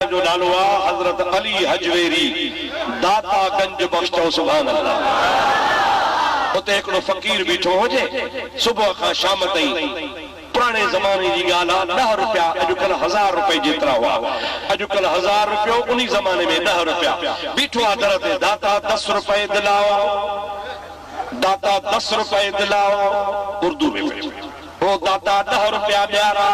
जो नालो आहे हज़रत अली हजवेरी दाता गंज बख्शो सुभान अल्लाह। उते हिकिड़ो फ़कीर बीठो हुजे सुबुह खां शाम ताईं पुराने ज़माने जी ॻाल्हि आहे 10 रुपया अॼुकल्ह 1000 रुपए जेतिरा हुआ अॼुकल्ह 1000 रुपयो उन ज़माने में 10 रुपया बीठो आहे दर ते दाता 10 रुपए दिलाओ दाता 10 रुपए दिलाओ उर्दू में वो दाता 10 रुपया ॾियारा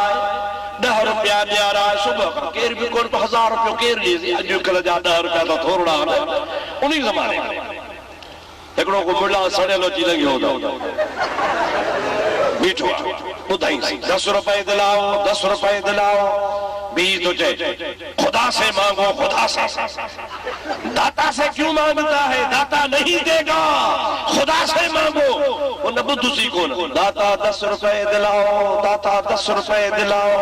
10 रुपया ॾियारा सुबह केर भी कोन 1000 रुपयो केर ॾिए अॼुकल्ह जा 10 रुपया तो थोड़ा उन ज़माने में हिकिड़ो को बुढ़ा सड़ियल अची लॻियो हो बीठो ॿुधाईंसि 10 रुपए दिलाओ 10 रुपए दिलाओ भी तो चए खुदा से मांगो खुदा से दाता से क्यों मांगता है दाता नहीं देगा खुदा से मांगो वो न बुद्धि कौन दाता 10 रुपए दिलाओ दाता 10 रुपए दिलाओ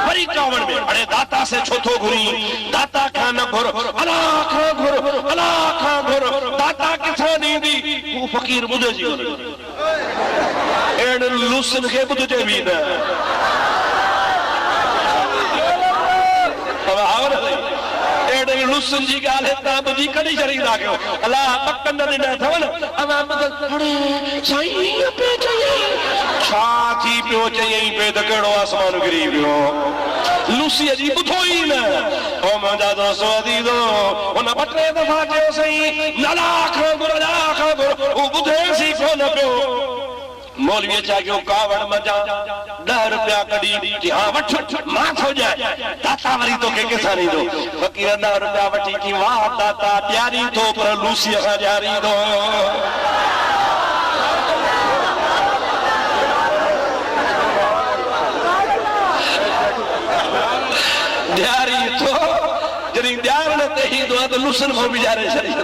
वरी चवण में अरे दाता से छोथो घुरी दाता खां न घुर अलाह खां घुर अलाह खां घुर दाता किथां ॾींदी वो फ़कीर ॿुधे जी एड़ लूसन खे ॿुधजे बि न एड़े लूसन जी ॻाल्हि हितां ॿुधी कॾहिं छॾींदा कयो अलाह पकन ॾिना अथव न अवां अड़े साईं ईअं पियो चई छा थी पियो चई पे त कहिड़ो आसमान गिरी पियो लूसीअ जी ॿुधो ई न ओ मुंहिंजा दोस्त अदीदो हुन 2-3 दफ़ा चयो साईं नला खां घुर अलाह खां घुर हू ॿुधेसि ई कोन पियो मौलवी छा कयो कावड़ मजा 10 रुपया कढी हाँ वठ मां थो जाए दाता वरी तोखे किथां ॾींदो फ़कीर 10 रुपया वठी की वाह दाता ॾियारी थो पर लूसीअ खां ॾियारींदो ॾियारी थो जॾहिं ॾियारण ते ईंदो आहे त लूसन खां बि ॾियारे छॾींदो